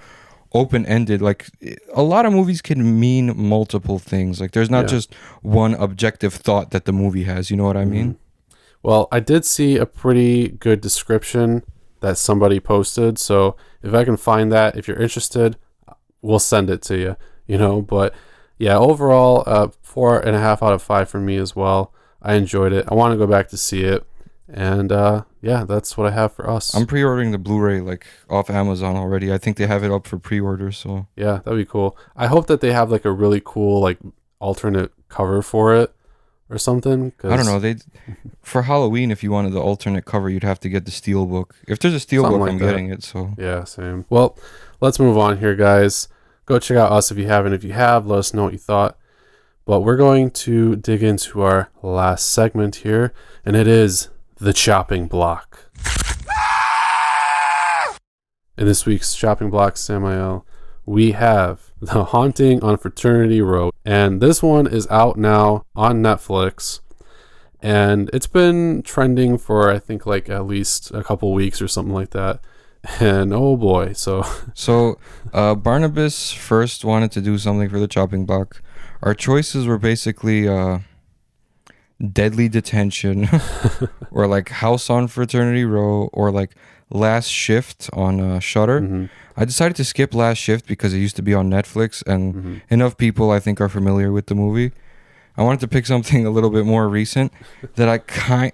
open-ended. Like a lot of movies can mean multiple things. Like there's not
Yeah.
just one objective thought that the movie has, you know what I mean?
Well, I did see a pretty good description that somebody posted, so if I can find that, if you're interested, we'll send it to you. You know, but yeah, overall, 4.5 out of 5 for me as well. I enjoyed it. I want to go back to see it, and yeah, that's what I have for us.
I'm pre-ordering the Blu-ray like off Amazon already. I think they have it up for pre-order, so
Yeah, that'd be cool. I hope that they have like a really cool like alternate cover for it or something.
I don't know. They for Halloween, if you wanted the alternate cover, you'd have to get the Steelbook. If there's a Steelbook,
Something like
I'm
that.
getting it. So
Yeah, same. Well, let's move on here, guys. Go check out us if you haven't. If you have, let us know what you thought. But we're going to dig into our last segment here, and it is the chopping block. In this week's chopping block, Samael, we have The Haunting on Fraternity Row, and this one is out now on Netflix. And it's been trending for, I think, like at least a couple weeks or something like that. And oh boy, so
Barnabas first wanted to do something for the chopping block. Our choices were basically Deadly Detention, or like House on Fraternity Row, or like Last Shift on Shudder.
Mhm.
I decided to skip Last Shift because it used to be on Netflix, and enough people I think are familiar with the movie. I wanted to pick something a little bit more recent that I kind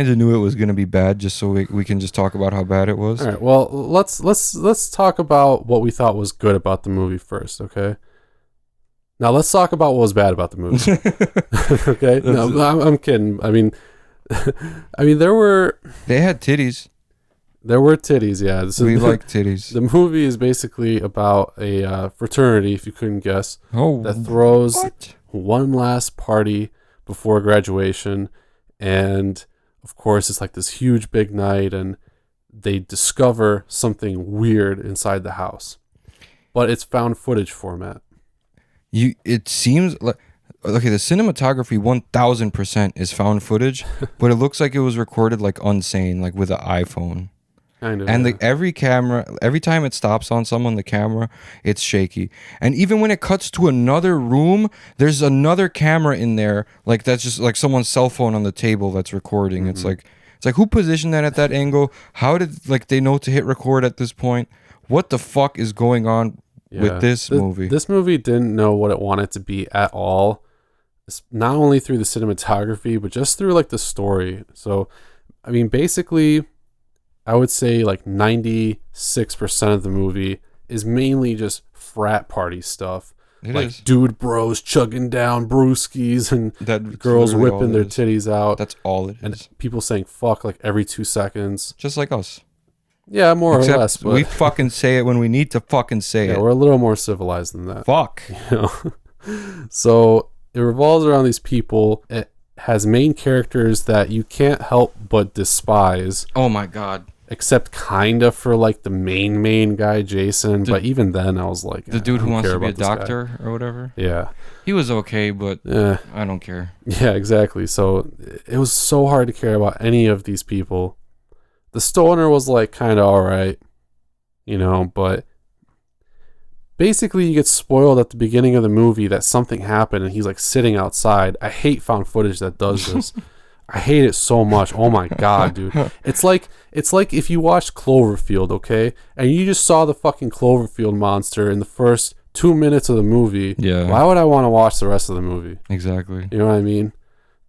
of knew it was going to be bad, just so we can just talk about how bad it was.
All right. Well, let's talk about what we thought was good about the movie first, okay? Now let's talk about what was bad about the movie. Okay? No, I'm kidding. I mean,
They had titties.
there were titties. Yeah, this
We
is,
like titties.
the movie is basically about a fraternity, if you couldn't guess,
Oh,
that throws
what?
one last party before graduation, and of course it's like this huge big night, and they discover something weird inside the house, but it's found footage format.
It seems like okay. The cinematography 1000% is found footage, but it looks like it was recorded like unsane, like with an iPhone.
Kind of.
And
yeah.
every time it stops on someone, the camera, it's shaky. And even when it cuts to another room, there's another camera in there, like that's just like someone's cell phone on the table that's recording. It's like who positioned that at that angle? How did like they know to hit record at this point? What the fuck is going on with this movie?
This movie didn't know what it wanted to be at all. It's not only through the cinematography, but just through like the story. So, I mean, basically, I would say like 96% of the movie is mainly just frat party stuff.
It
like
is.
dude bros chugging down brewskis and
That's
girls
literally all
whipping
it
their
is.
titties out.
That's all it
and
is.
people saying fuck like every 2 seconds.
Just like us.
Yeah, more
Except
or less. But
we fucking say it when we need to fucking say
yeah,
it.
we're a little more civilized than that.
Fuck.
You know? So it revolves around these people. It has main characters that you can't help but despise,
Oh my god.
except kind of for like the main guy, Jason. But even then, I was like,
The dude
I
who
don't
wants
care
to be a
about this guy.
doctor or whatever.
Yeah.
He was okay, but
Yeah.
I don't care.
Yeah, exactly. So it was so hard to care about any of these people. The stoner was like kind of all right. but basically you get spoiled at the beginning of the movie that something happened and he's like sitting outside. I hate found footage that does this. I hate it so much. Oh my god, dude. It's like if you watched Cloverfield, okay, and you just saw the fucking Cloverfield monster in the first 2 minutes of the movie.
Yeah.
Why would I want to watch the rest of the movie?
Exactly.
You know what I mean?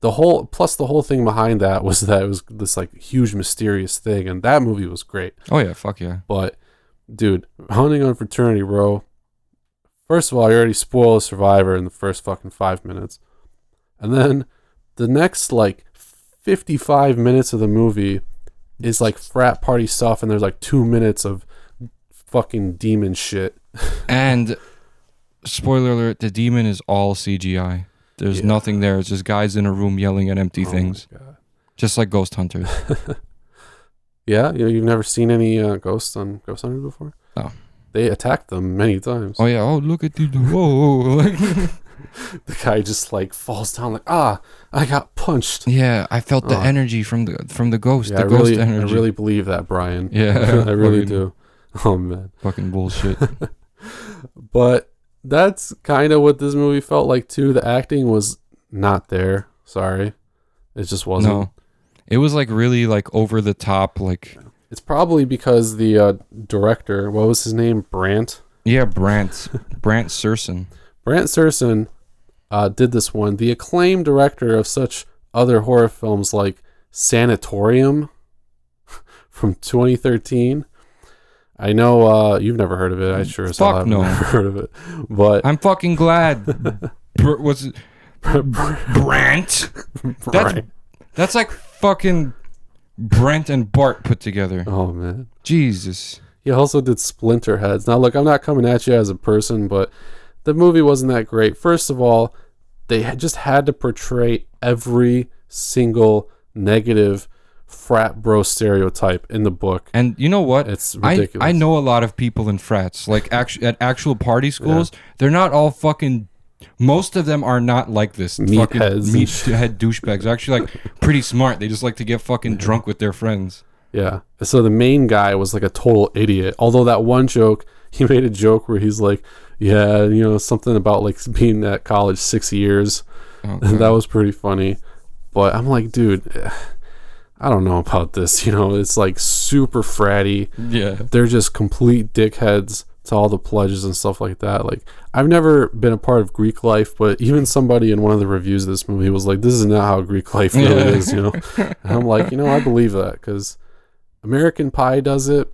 The whole thing behind that was that it was this like huge mysterious thing, and that movie was great.
Oh yeah, fuck yeah.
But dude, Hunting on Fraternity Row. First of all, you already spoil a survivor in the first fucking 5 minutes, and then the next like 55 minutes of the movie is like frat party stuff, and there's like 2 minutes of fucking demon shit.
And spoiler alert, the demon is all CGI. There's nothing there. It's just guys in a room yelling at empty things. Just like Ghost Hunters.
Yeah? You've never seen any ghosts on Ghost Hunters before?
No.
They attacked them many times.
Oh yeah, oh look at the whoa. Like,
the guy just like falls down like, I got punched.
yeah, I felt the energy from the ghost.
Yeah,
the ghost energy.
I really believe that, Brian.
Yeah.
I really do. Oh man.
Fucking bullshit.
But that's kind of what this movie felt like too. The acting was not there. Sorry. It just wasn't.
No. It was like really like over the top, like
it's probably because the director, what was his name? Brant Surson. Brant Surson did this one. The acclaimed director of such other horror films like Sanatorium from 2013. I know you've never heard of it. I sure as hell haven't never heard of it. But
I'm fucking glad. What's it? Brant. That's like fucking Brent and Bart put together.
Oh man,
Jesus.
He also did Splinter Heads. Now look, I'm not coming at you as a person, but the movie wasn't that great. First of all, they just had to portray every single negative frat bro stereotype in the book.
And you know what?
It's ridiculous.
I know a lot of people in frats, like at actual party schools. Yeah. They're not all fucking. Most of them are not like this.
Meatheads.
Meathead douchebags. They're actually like pretty smart. They just like to get fucking drunk with their friends.
Yeah. So the main guy was like a total idiot. Although that one joke, he made a joke where he's like, yeah, something about like being at college 6 years. Okay. And that was pretty funny. But I'm like, dude, I don't know about this. It's like super fratty.
Yeah.
They're just complete dickheads to all the pledges and stuff like that. Like, I've never been a part of Greek life, but even somebody in one of the reviews of this movie was like, this is not how Greek life really is, And I'm like, I believe that because American Pie does it.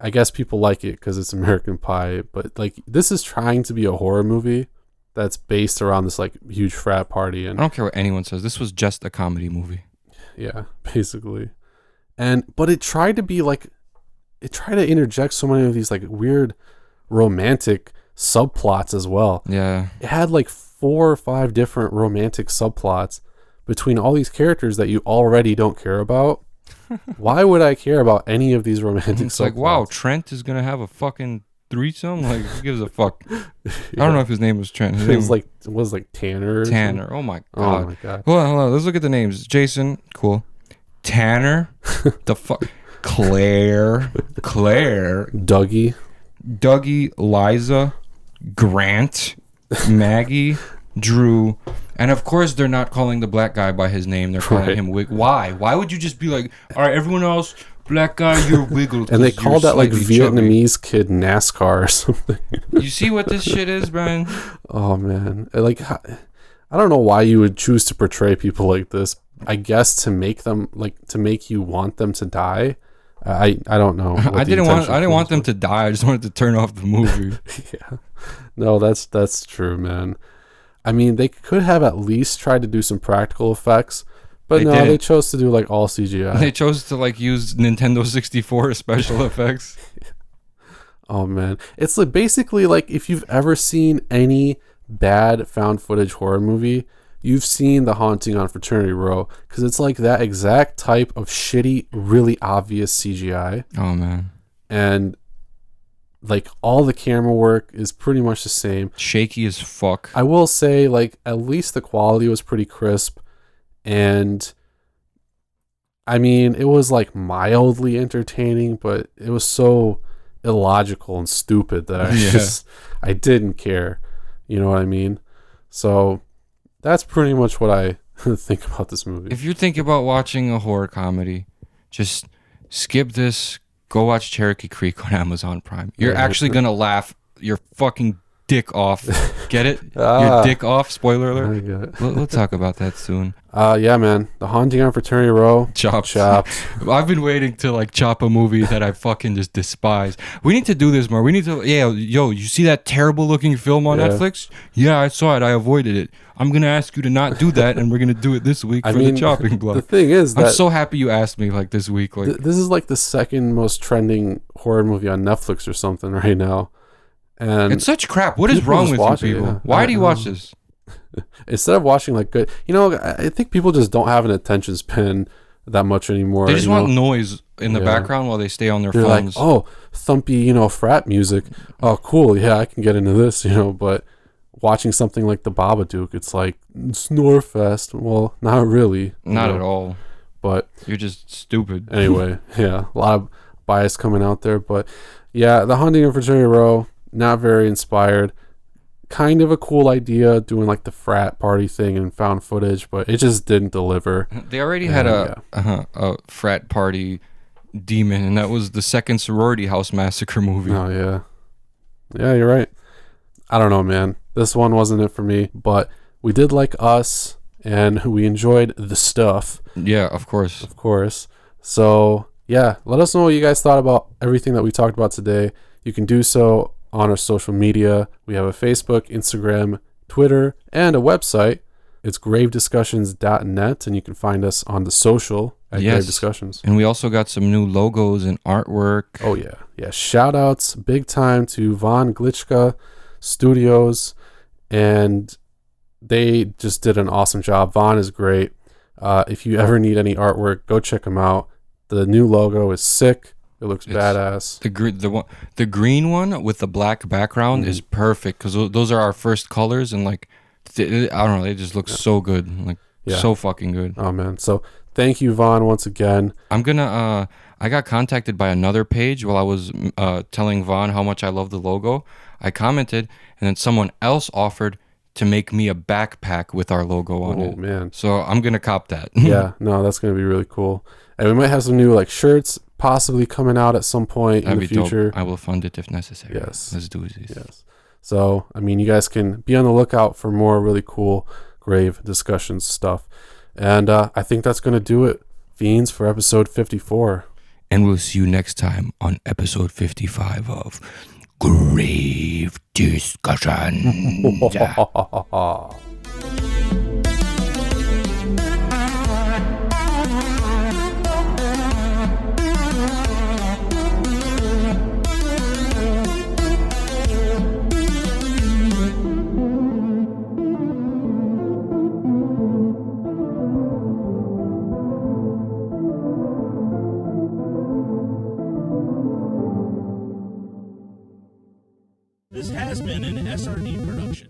I guess people like it because it's American Pie, but like this is trying to be a horror movie that's based around this like huge frat party. And
I don't care what anyone says. This was just a comedy movie.
Yeah, basically. But it tried to be like, it tried to interject so many of these like weird romantic subplots as well.
Yeah.
It had like 4 or 5 different romantic subplots between all these characters that you already don't care about. Why would I care about any of these romantic
It's
subplots?
like, wow, Trent is going to have a fucking threesome? Like, who gives a fuck? Yeah. I don't know if his name was Trent. His name
was like Tanner.
Tanner. Oh my god.
Oh my god.
Hold on. Let's look at the names. Jason, cool. Tanner. The fuck. Claire.
Dougie,
Liza, Grant, Maggie, Drew, and of course they're not calling the black guy by his name. They're calling him Wig. Why? Why would you just be like, all right, everyone else, black guy, you're Wiggled.
And they called that like Vietnamese kid NASCAR or something.
You see what this shit is, Brian?
Oh man, like I don't know why you would choose to portray people like this. I guess to make you want them to die. I don't know.
I didn't want them to die. I just wanted to turn off the movie.
Yeah. No, that's true, man. I mean, they could have at least tried to do some practical effects, but they chose to do like all CGI.
They chose to like use Nintendo 64 special effects.
Oh man, it's like basically like if you've ever seen any bad found footage horror movie, you've seen The Haunting on Fraternity Row, because it's like that exact type of shitty, really obvious CGI.
Oh man.
And like all the camera work is pretty much the same.
Shaky as fuck.
I will say, like, at least the quality was pretty crisp, and I mean, it was like mildly entertaining, but it was so illogical and stupid that I didn't care. You know what I mean? So that's pretty much what I think about this movie.
If you're thinking about watching a horror comedy, just skip this. Go watch Cherokee Creek on Amazon Prime. You're actually gonna laugh your fucking dick off. Get it? Your dick off. Spoiler alert.
I get it.
We'll talk about that soon.
Yeah, man. The Haunting on Fraternity Row.
Chopped.
Chopped.
I've been waiting to like chop a movie that I fucking just despise. We need to do this more. We need to. Yeah, yo, you see that terrible looking film on Netflix? Yeah, I saw it. I avoided it. I'm gonna ask you to not do that, and we're gonna do it this week for the chopping block.
The thing is that
I'm so happy you asked me like this week. Like
this is like the second most trending horror movie on Netflix or something right now, and
it's such crap. What is wrong with you people?
Yeah.
Why do you watch this?
Instead of watching like good, I think people just don't have an attention span that much anymore.
They just want noise in the background while they stay on their
They're
phones.
like, oh, thumpy, frat music. Oh, cool. Yeah, I can get into this, but watching something like The Babadook, it's like snore fest. Well, not really.
Not at all.
But
you're just stupid.
Anyway, yeah, a lot of bias coming out there. But yeah, The Haunting of Fraternity Row, not very inspired. Kind of a cool idea doing like the frat party thing and found footage, but it just didn't deliver.
They already had a frat party demon, and that was the second sorority house massacre movie.
Oh yeah. Yeah, you're right. I don't know, man. This one wasn't it for me, but we did like Us, and we enjoyed the stuff.
Yeah, of course.
Of course. So, yeah, let us know what you guys thought about everything that we talked about today. You can do so on our social media. We have a Facebook, Instagram, Twitter, and a website. It's gravediscussions.net, and you can find us on the social at Grave Discussions.
And we also got some new logos and artwork.
Oh, yeah. Yeah, shout-outs big time to Von Glitchka Studios, and they just did an awesome job. Von is great. If you ever need any artwork, go check them out. The new logo is sick. It looks badass.
The green one with the black background is perfect because those are our first colors, and like I don't know, they just look so good, like so fucking good.
Oh man! So thank you, Vaughn, once again.
I'm gonna. I got contacted by another page while I was telling Vaughn how much I love the logo. I commented, and then someone else offered to make me a backpack with our logo on it. Oh man! So I'm gonna cop that.
Yeah, no, that's gonna be really cool. And we might have some new like shirts possibly coming out at some point in the future.
Dope. I will fund it if necessary.
Yes.
Let's do this.
Yes. So, I mean, you guys can be on the lookout for more really cool Grave Discussions stuff. And I think that's going to do it, Fiends, for episode 54.
And we'll see you next time on episode 55 of Grave Discussions.
This has been an SRD production.